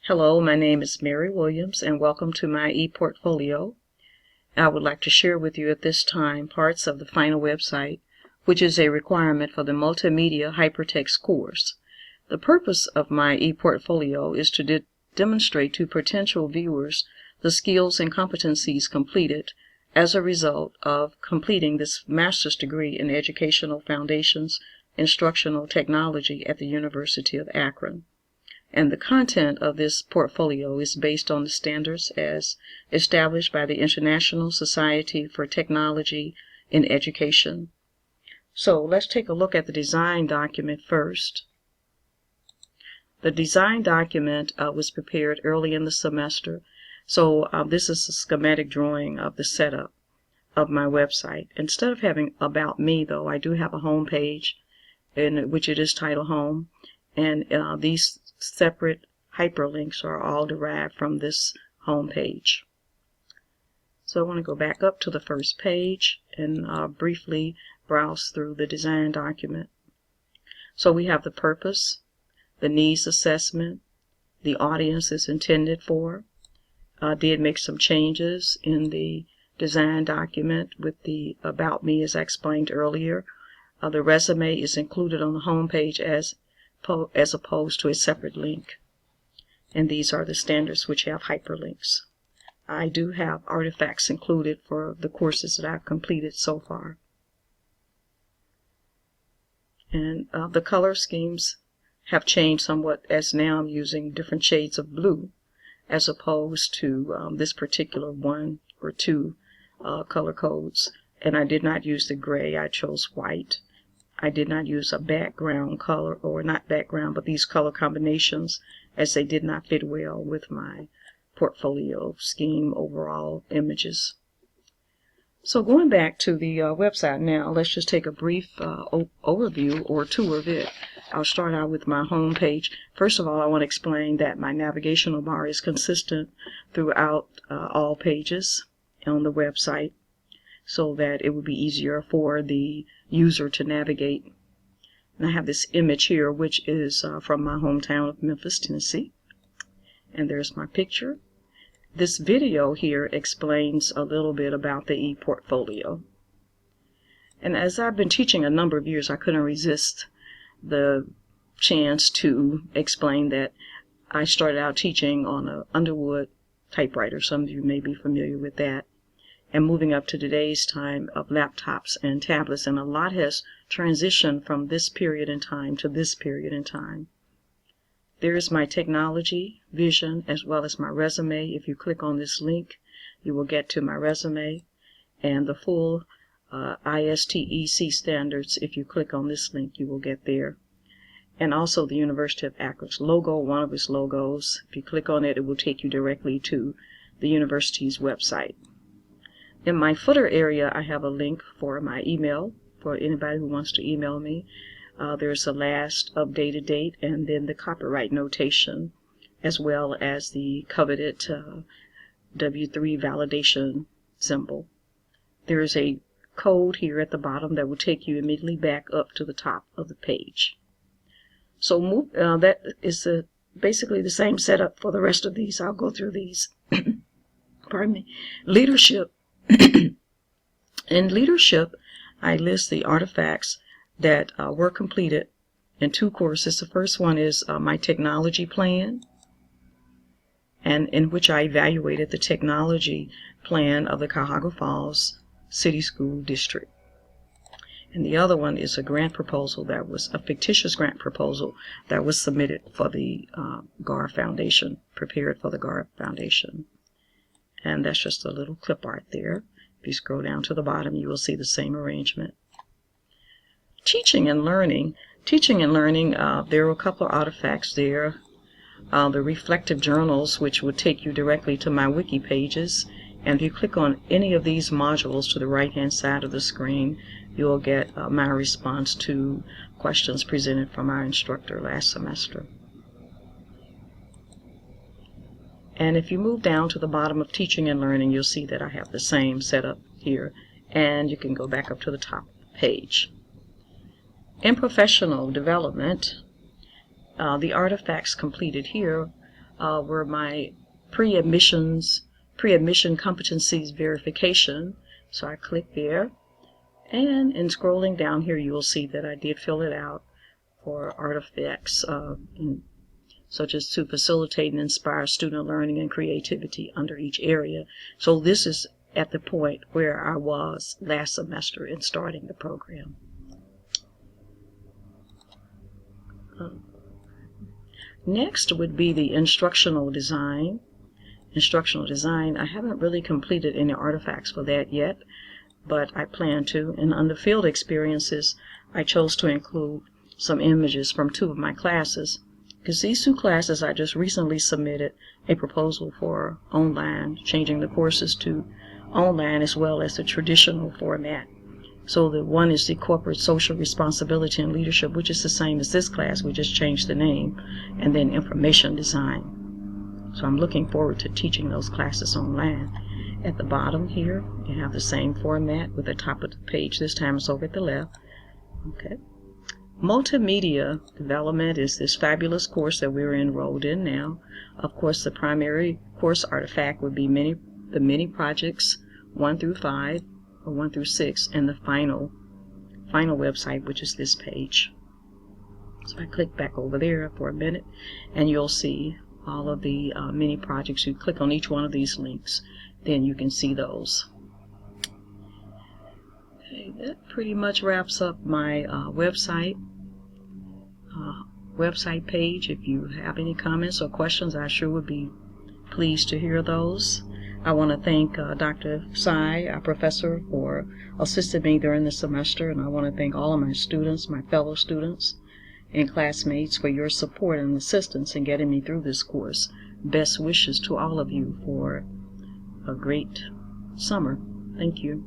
Hello, my name is Mary Williams and welcome to my ePortfolio. I would like to share with you at this time parts of the final website, which is a requirement for the Multimedia Hypertext course. The purpose of my ePortfolio is to demonstrate to potential viewers the skills and competencies completed as a result of completing this master's degree in Educational Foundations Instructional Technology at the University of Akron. And the content of this portfolio is based on the standards as established by the International Society for Technology in Education. So let's take a look at the design document first. The design document was prepared early in the semester. So this is a schematic drawing of the setup of my website. Instead of having About Me, though, I do have a home page in which it is titled Home. And these separate hyperlinks are all derived from this home page. So I want to go back up to the first page and briefly browse through the design document. So we have the purpose, the needs assessment, the audience is intended for. Did make some changes in the design document with the About Me, as I explained earlier. The resume is included on the home page as opposed to a separate link. And these are the standards which have hyperlinks. I do have artifacts included for the courses that I've completed so far. And the color schemes have changed somewhat, as now I'm using different shades of blue as opposed to this particular one or two color codes. And I did not use the gray, I chose white. I did not use a background color, or not background, but these color combinations, as they did not fit well with my portfolio scheme overall images. So going back to the website now, let's just take a brief overview or tour of it. I'll start out with my home page. First of all, I want to explain that my navigational bar is consistent throughout all pages on the website, so that it would be easier for the user to navigate. And I have this image here, which is from my hometown of Memphis, Tennessee. And there's my picture. This video here explains a little bit about the ePortfolio. And as I've been teaching a number of years, I couldn't resist the chance to explain that I started out teaching on an Underwood typewriter. Some of you may be familiar with that. And moving up to today's time of laptops and tablets, and a lot has transitioned from this period in time to this period in time. There is my technology vision as well as my resume. If you click on this link, you will get to my resume and the full ISTEC standards. If you click on this link, you will get there. And also the University of Akron's logo, one of its logos. If you click on it, it will take you directly to the university's website. In my footer area, I have a link for my email for anybody who wants to email me. There's the last updated date and then the copyright notation, as well as the coveted W3 validation symbol. There is a code here at the bottom that will take you immediately back up to the top of the page. So that is basically the same setup for the rest of these. I'll go through these. Pardon me. Leadership. In leadership, I list the artifacts that were completed in two courses. The first one is my technology plan, and in which I evaluated the technology plan of the Cuyahoga Falls City School District. And the other one is a grant proposal that was a fictitious grant proposal that was submitted for the GAR Foundation, prepared for the GAR Foundation. And that's just a little clip art there. If you scroll down to the bottom, you will see the same arrangement. Teaching and learning. There are a couple of artifacts there. The reflective journals, which would take you directly to my wiki pages. And if you click on any of these modules to the right-hand side of the screen, you'll get my response to questions presented from our instructor last semester. And if you move down to the bottom of teaching and learning, you'll see that I have the same setup here, and you can go back up to the top page. In professional development, the artifacts completed here were my pre-admission competencies verification. So I click there, and in scrolling down here you will see that I did fill it out for artifacts such as to facilitate and inspire student learning and creativity under each area. So this is at the point where I was last semester in starting the program. Next would be the instructional design. Instructional design, I haven't really completed any artifacts for that yet, but I plan to. And under field experiences, I chose to include some images from 2 of my classes, because these 2 classes I just recently submitted a proposal for online, changing the courses to online as well as the traditional format. So the one is the corporate social responsibility and leadership, which is the same as this class, we just changed the name, and then information design. So I'm looking forward to teaching those classes online. At the bottom here, you have the same format with the top of the page. This time it's over at the left. Okay. Multimedia development is this fabulous course that we're enrolled in now. Of course, the primary course artifact would be the mini projects 1 through 5 or 1 through 6, and the final website, which is this page. So I click back over there for a minute, and you'll see all of the mini projects. You click on each one of these links, then you can see those. Okay, that pretty much wraps up my website page. If you have any comments or questions, I sure would be pleased to hear those. I want to thank Dr. Tsai, our professor, for assisting me during the semester, and I want to thank all of my students, my fellow students and classmates, for your support and assistance in getting me through this course. Best wishes to all of you for a great summer. Thank you.